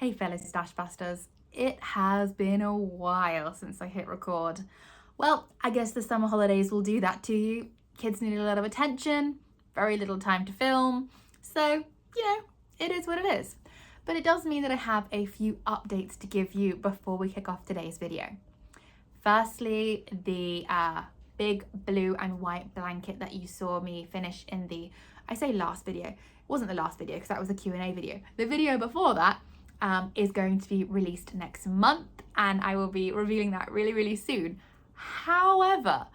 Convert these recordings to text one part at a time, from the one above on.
Hey fellow Stashbusters, it has been a while since I hit record. Well, I guess the summer holidays will do that to you. Kids need a lot of attention, very little time to film, so, it is what it is. But it does mean that I have a few updates to give you before we kick off today's video. Firstly, the big blue and white blanket that you saw me finish in the, I say last video, it wasn't the last video because that was a Q&A video. The video before that is going to be released next month, and I will be revealing that really soon. However,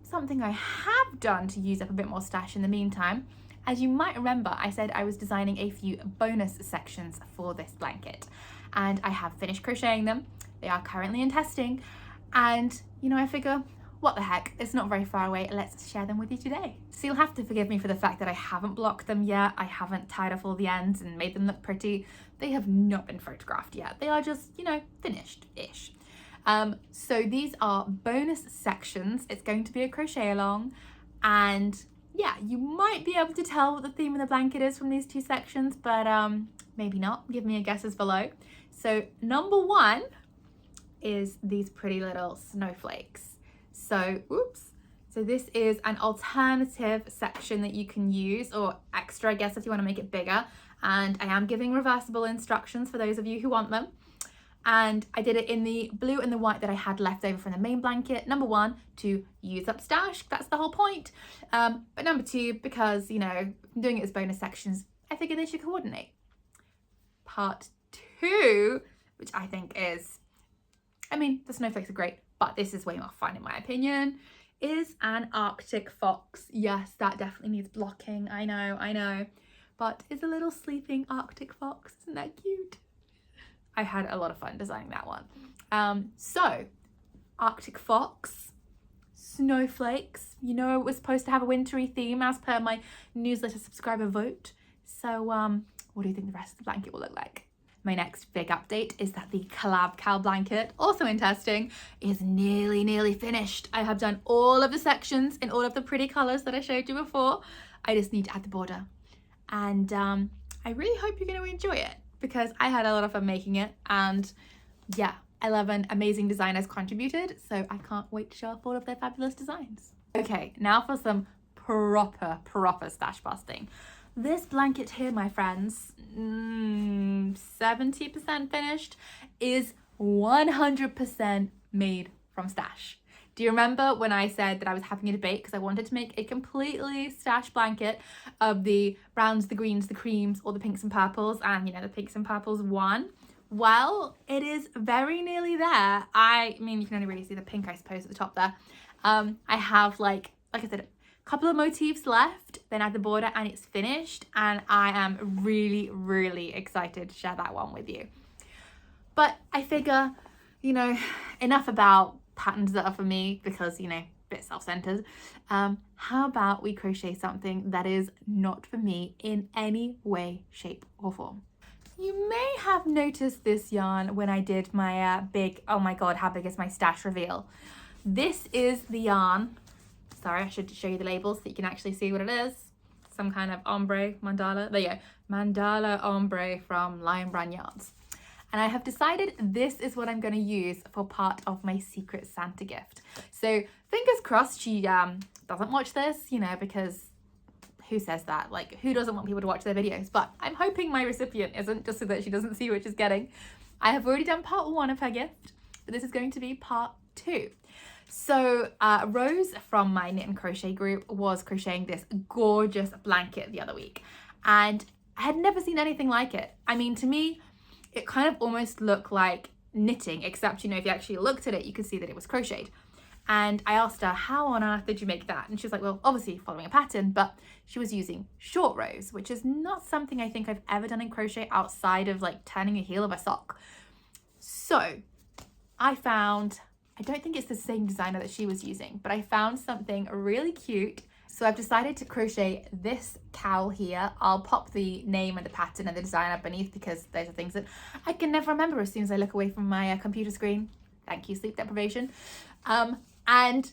something I have done to use up a bit more stash in the meantime, as you might remember, I said I was designing a few bonus sections for this blanket, and I have finished crocheting them. They are currently in testing, and I figure, what the heck, it's not very far away, let's share them with you today. So you'll have to forgive me for the fact that I haven't blocked them yet, I haven't tied off all the ends and made them look pretty. They have not been photographed yet, they are just, finished-ish. So these are bonus sections. It's going to be a crochet along, and yeah, you might be able to tell what the theme of the blanket is from these two sections, but maybe not. Give me your guesses below. So number one is these pretty little snowflakes. So this is an alternative section that you can use, or extra, I guess, if you want to make it bigger. And I am giving reversible instructions for those of you who want them. And I did it in the blue and the white that I had left over from the main blanket. Number one, to use up stash, that's the whole point. But number two, because, I'm doing it as bonus sections, I figured they should coordinate. Part two, which I think is, the snowflakes are great, but this is way more fun in my opinion, is an Arctic fox. Yes, that definitely needs blocking, I know. But it's a little sleeping Arctic fox, isn't that cute? I had a lot of fun designing that one. So, Arctic fox, snowflakes, it was supposed to have a wintry theme as per my newsletter subscriber vote. So, what do you think the rest of the blanket will look like? My next big update is that the collab cow blanket, also in testing, is nearly finished. I have done all of the sections in all of the pretty colors that I showed you before. I just need to add the border. And I really hope you're going to enjoy it, because I had a lot of fun making it, and yeah, 11 amazing designers contributed, so I can't wait to show off all of their fabulous designs. Okay, now for some proper stash busting. This blanket here, my friends, 70% finished, is 100% made from stash. Do you remember when I said that I was having a debate because I wanted to make a completely stash blanket of the browns, the greens, the creams, or the pinks and purples, and the pinks and purples won? Well, it is very nearly there. You can only really see the pink, I suppose, at the top there. I have, like I said, a couple of motifs left, then add the border, and it's finished, and I am really excited to share that one with you. But I figure, enough about patterns that are for me, because a bit self-centered. How about we crochet something that is not for me in any way, shape or form? You may have noticed this yarn when I did my big, oh my god, how big is my stash reveal. This is the yarn. Sorry, I should show you the labels so you can actually see what it is. Some kind of ombre mandala. There you go. Mandala ombre from Lion Brand Yarns. And I have decided this is what I'm going to use for part of my secret Santa gift. So fingers crossed she doesn't watch this, because who says that? Like, who doesn't want people to watch their videos? But I'm hoping my recipient isn't, just so that she doesn't see what she's getting. I have already done part one of her gift, but this is going to be part two. So Rose from my knit and crochet group was crocheting this gorgeous blanket the other week, and I had never seen anything like it. To me, it kind of almost looked like knitting, except, if you actually looked at it, you could see that it was crocheted. And I asked her, how on earth did you make that? And she was like, well, obviously following a pattern, but she was using short rows, which is not something I think I've ever done in crochet outside of like turning a heel of a sock. So I don't think it's the same designer that she was using, but I found something really cute. So I've decided to crochet this cowl here. I'll pop the name and the pattern and the design up beneath, because those are things that I can never remember as soon as I look away from my computer screen. Thank you, sleep deprivation. And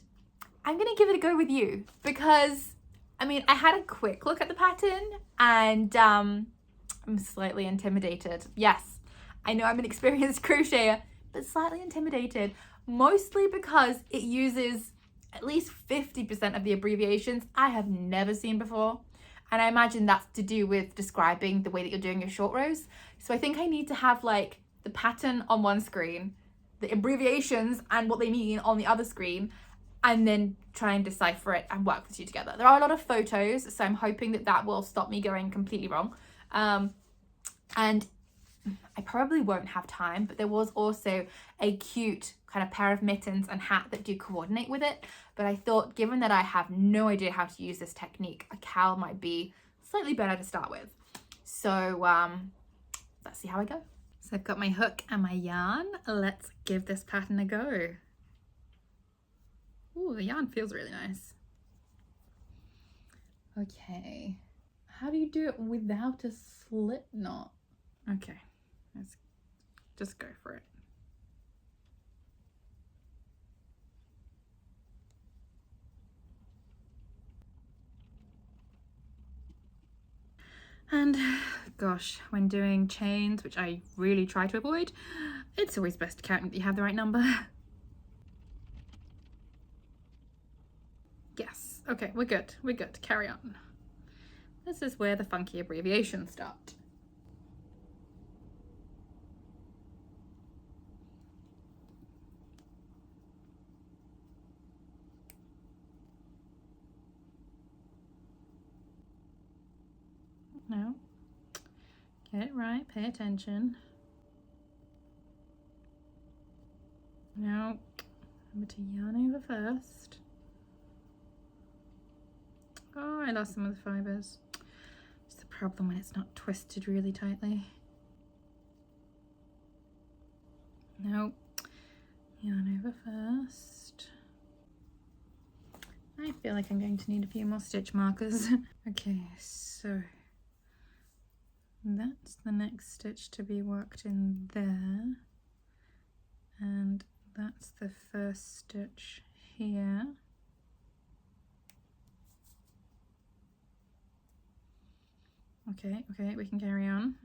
I'm gonna give it a go with you, because I had a quick look at the pattern, and I'm slightly intimidated. Yes, I know I'm an experienced crocheter, but slightly intimidated, mostly because it uses at least 50% of the abbreviations I have never seen before. And I imagine that's to do with describing the way that you're doing your short rows. So I think I need to have like the pattern on one screen, the abbreviations and what they mean on the other screen, and then try and decipher it and work the two together. There are a lot of photos, so I'm hoping that that will stop me going completely wrong. And I probably won't have time, but there was also a cute kind of pair of mittens and hat that do coordinate with it. But I thought, given that I have no idea how to use this technique, a cowl might be slightly better to start with. So let's see how I go. So I've got my hook and my yarn. Let's give this pattern a go. Ooh, the yarn feels really nice. Okay, how do you do it without a slip knot? Okay, let's just go for it. And gosh, when doing chains, which I really try to avoid, it's always best to count that you have the right number. Yes, okay, we're good, carry on. This is where the funky abbreviations start. No, get it right, pay attention. Now, remember to yarn over first. Oh, I lost some of the fibers. It's the problem when it's not twisted really tightly. No, yarn over first. I feel like I'm going to need a few more stitch markers. Okay, so that's the next stitch to be worked in there, and that's the first stitch here. Okay, we can carry on.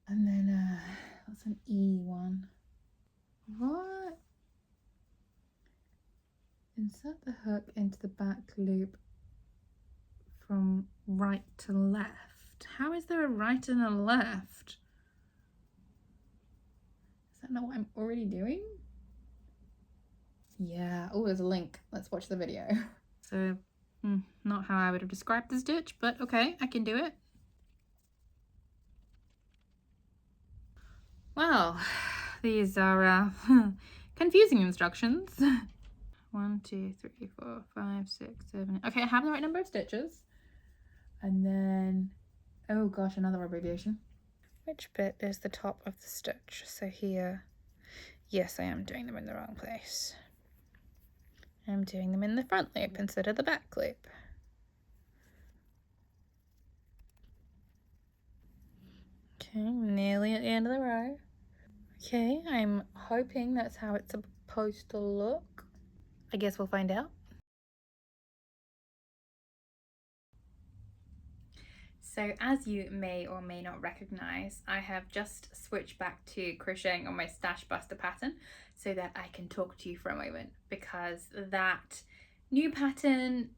And then that's an E one. What? Insert the hook into the back loop from right to left. How is there a right and a left? Is that not what I'm already doing? Yeah, oh, there's a link. Let's watch the video. So, not how I would have described the stitch, but okay, I can do it. Well, these are confusing instructions. 1, 2, 3, 4, 5, 6, 7. Okay, I have the right number of stitches. And then, oh gosh, another abbreviation. Which bit is the top of the stitch? So here, yes, I am doing them in the wrong place. I'm doing them in the front loop instead of the back loop. Okay, nearly at the end of the row. Okay, I'm hoping that's how it's supposed to look. I guess we'll find out. So as you may or may not recognize, I have just switched back to crocheting on my Stashbuster pattern so that I can talk to you for a moment, because that new pattern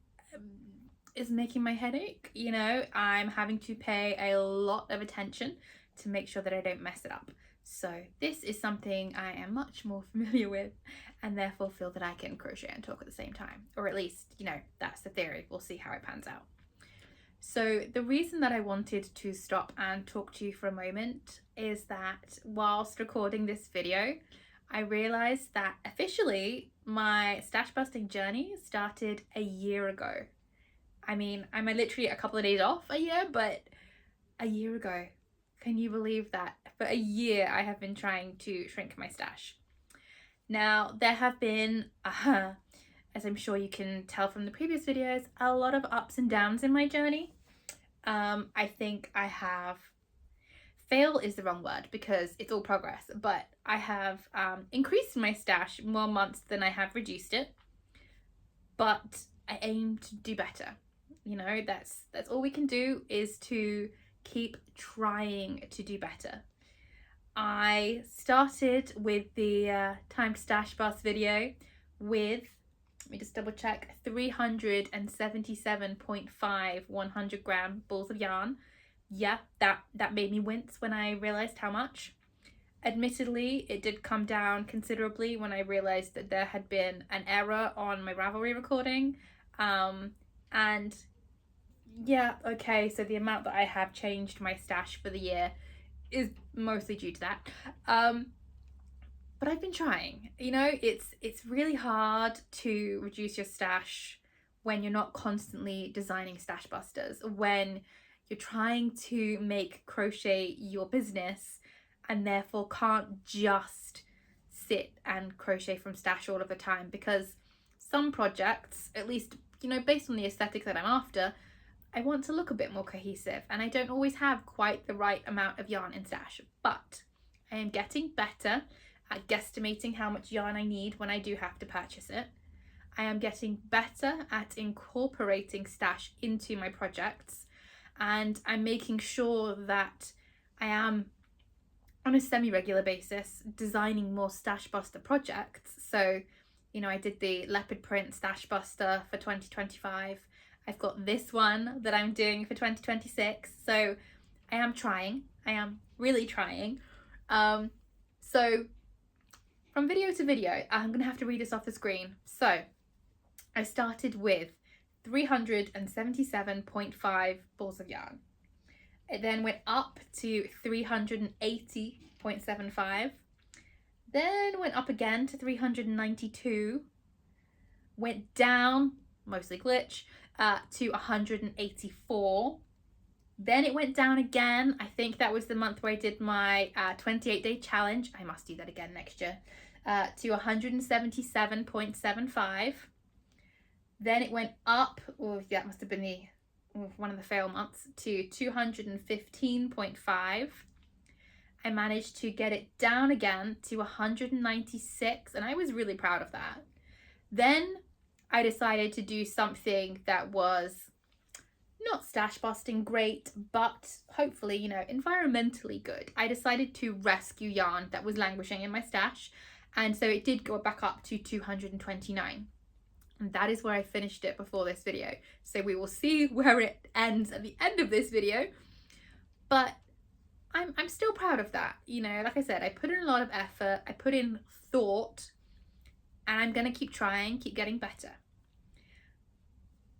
is making my head ache. You know, I'm having to pay a lot of attention to make sure that I don't mess it up. So this is something I am much more familiar with, and therefore feel that I can crochet and talk at the same time, or at least, you know, that's the theory. We'll see how it pans out. So the reason that I wanted to stop and talk to you for a moment is that whilst recording this video, I realized that officially my stash busting journey started a year ago. I mean, I'm literally a couple of days off a year, but a year ago. Can you believe that? For a year I have been trying to shrink my stash. Now, there have been, as I'm sure you can tell from the previous videos, a lot of ups and downs in my journey. I think I have, fail is the wrong word because it's all progress, but I have increased my stash more months than I have reduced it, but I aim to do better. You know, that's all we can do, is to keep trying to do better. I started with the time to stash bust video with, let me just double check, 377.5 100-gram balls of yarn. Yeah, that made me wince when I realized how much. Admittedly, it did come down considerably when I realized that there had been an error on my Ravelry recording. And yeah, okay, so the amount that I have changed my stash for the year is mostly due to that. But I've been trying. You know, it's really hard to reduce your stash when you're not constantly designing stash busters, when you're trying to make crochet your business and therefore can't just sit and crochet from stash all of the time, because some projects, at least, you know, based on the aesthetic that I'm after, I want to look a bit more cohesive, and I don't always have quite the right amount of yarn in stash. But I am getting better at guesstimating how much yarn I need when I do have to purchase it. I am getting better at incorporating stash into my projects, and I'm making sure that I am, on a semi-regular basis, designing more stash buster projects. So, you know, I did the leopard print stash buster for 2025. I've got this one that I'm doing for 2026. So I am trying. I am really trying. So from video to video, I'm going to have to read this off the screen. So I started with 377.5 balls of yarn. It then went up to 380.75. Then went up again to 392. Went down, mostly glitch, to 184. Then it went down again. I think that was the month where I did my 28-day challenge. I must do that again next year. To 177.75. Then it went up, that must have been one of the fail months, to 215.5. I managed to get it down again to 196, and I was really proud of that. Then I decided to do something that was not stash busting great, but hopefully, you know, environmentally good. I decided to rescue yarn that was languishing in my stash, and so it did go back up to 229. And that is where I finished it before this video. So we will see where it ends at the end of this video. But I'm still proud of that. You know, like I said, I put in a lot of effort, I put in thought, and I'm gonna keep trying, keep getting better.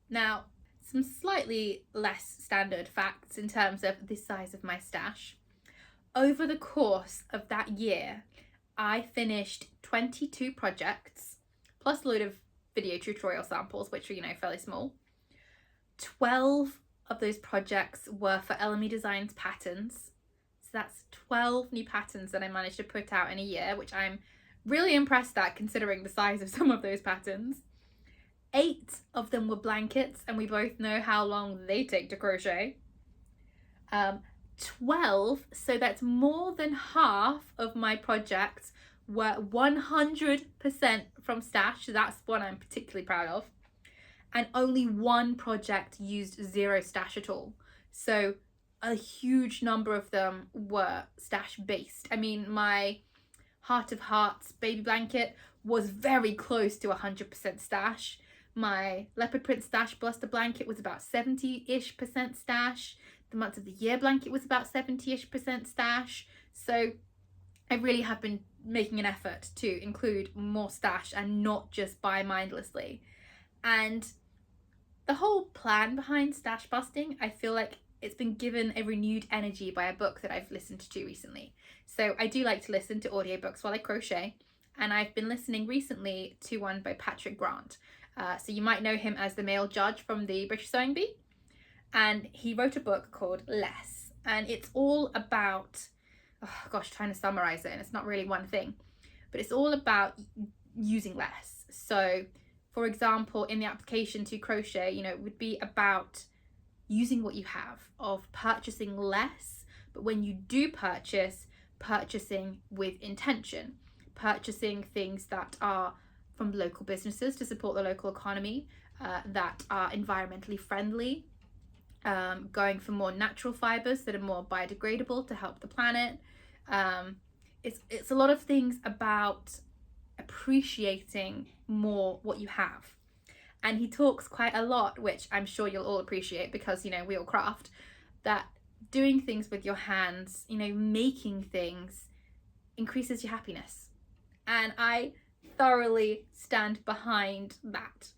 Now, some slightly less standard facts in terms of the size of my stash. Over the course of that year, I finished 22 projects, plus a load of video tutorial samples, which are, you know, fairly small. 12 of those projects were for LME Designs patterns. So that's 12 new patterns that I managed to put out in a year, which I'm really impressed at considering the size of some of those patterns. 8 of them were blankets, and we both know how long they take to crochet. 12, so that's more than half of my projects were 100% from stash, so that's one I'm particularly proud of. And only one project used zero stash at all. So a huge number of them were stash based. I mean, my Heart of Hearts baby blanket was very close to 100% stash. My leopard print stash buster blanket was about 70-ish% stash. The month of the year blanket was about 70-ish% stash. So I really have been making an effort to include more stash and not just buy mindlessly. And the whole plan behind stash busting, I feel like it's been given a renewed energy by a book that I've listened to recently. So I do like to listen to audiobooks while I crochet, and I've been listening recently to one by Patrick Grant. So you might know him as the male judge from the British Sewing Bee. And he wrote a book called Less. And it's all about, trying to summarize it, and it's not really one thing, but it's all about using less. So for example, in the application to crochet, you know, it would be about using what you have, of purchasing less, but when you do purchase, purchasing with intention, purchasing things that are from local businesses to support the local economy, that are environmentally friendly, going for more natural fibers that are more biodegradable to help the planet. It's a lot of things about appreciating more what you have. And he talks quite a lot, which I'm sure you'll all appreciate because, you know, we all craft, that doing things with your hands, you know, making things increases your happiness. And I thoroughly stand behind that.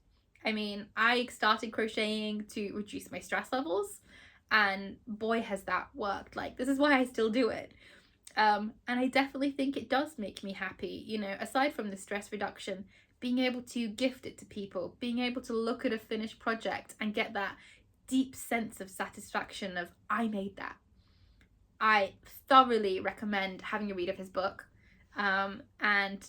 I mean, I started crocheting to reduce my stress levels, and boy has that worked. Like, this is why I still do it. And I definitely think it does make me happy, you know, aside from the stress reduction, being able to gift it to people, being able to look at a finished project and get that deep sense of satisfaction of, I made that. I thoroughly recommend having a read of his book. And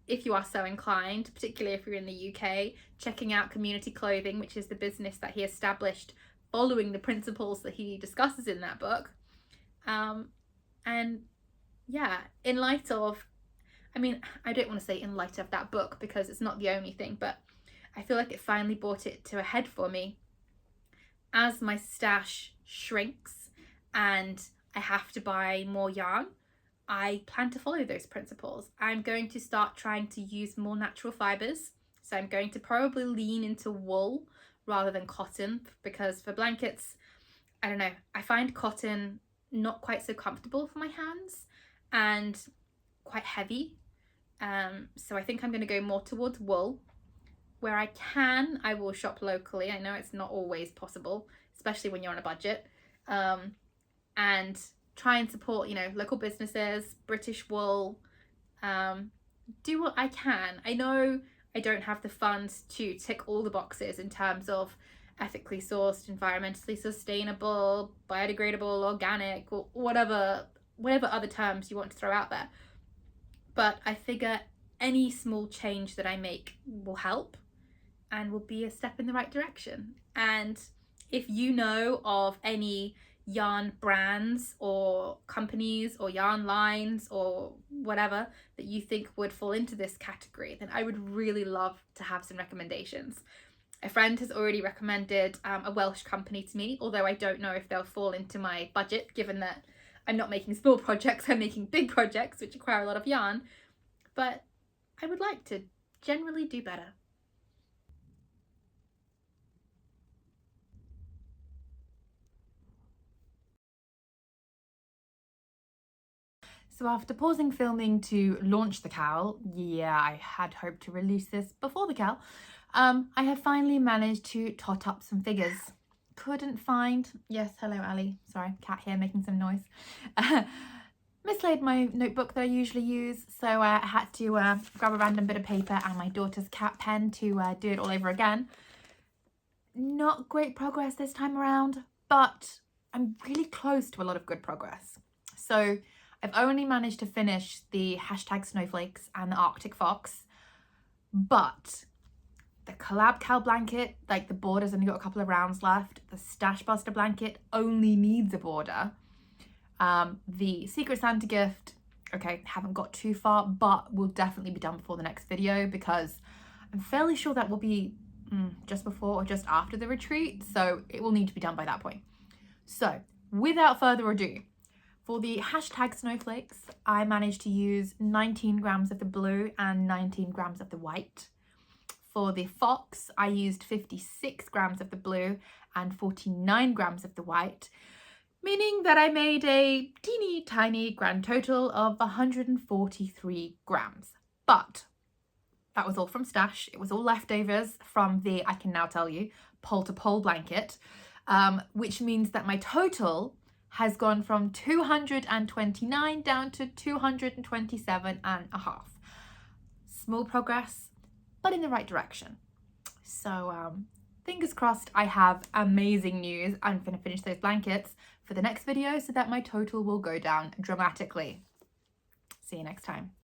if you are so inclined, particularly if you're in the UK, checking out Community Clothing, which is the business that he established following the principles that he discusses in that book. And yeah, in light of, I mean, I don't want to say in light of that book because it's not the only thing, but I feel like it finally brought it to a head for me. As my stash shrinks and I have to buy more yarn, I plan to follow those principles. I'm going to start trying to use more natural fibers. So I'm going to probably lean into wool rather than cotton, because for blankets, I don't know, I find cotton not quite so comfortable for my hands and quite heavy. So I think I'm going to go more towards wool. Where I can, I will shop locally. I know it's not always possible, especially when you're on a budget. And try and support, you know, local businesses, British wool, do what I can. I know I don't have the funds to tick all the boxes in terms of ethically sourced, environmentally sustainable, biodegradable, organic, or whatever other terms you want to throw out there. But I figure any small change that I make will help and will be a step in the right direction. And if you know of any yarn brands or companies or yarn lines or whatever that you think would fall into this category, then I would really love to have some recommendations. A friend has already recommended a Welsh company to me, although I don't know if they'll fall into my budget, given that I'm not making small projects, I'm making big projects which require a lot of yarn. But I would like to generally do better. So after pausing filming to launch the cowl, yeah, I had hoped to release this before the cowl, I have finally managed to tot up some figures. Couldn't find, yes, hello Ali, sorry, cat here making some noise. Mislaid my notebook that I usually use, so I had to grab a random bit of paper and my daughter's cat pen to do it all over again. Not great progress this time around, but I'm really close to a lot of good progress. So I've only managed to finish the #snowflakes and the Arctic fox, but the collab cowl blanket, like the border's only got a couple of rounds left. The Stashbuster blanket only needs a border. The Secret Santa gift, okay, haven't got too far, but will definitely be done before the next video because I'm fairly sure that will be just before or just after the retreat, so it will need to be done by that point. So without further ado, for the #snowflakes, I managed to use 19 grams of the blue and 19 grams of the white. For the fox, I used 56 grams of the blue and 49 grams of the white, meaning that I made a teeny tiny grand total of 143 grams. But that was all from stash. It was all leftovers from the, I can now tell you, pole to pole blanket, which means that my total has gone from 229 down to 227.5. Small progress, but in the right direction. So fingers crossed I have amazing news. I'm gonna finish those blankets for the next video so that my total will go down dramatically. See you next time.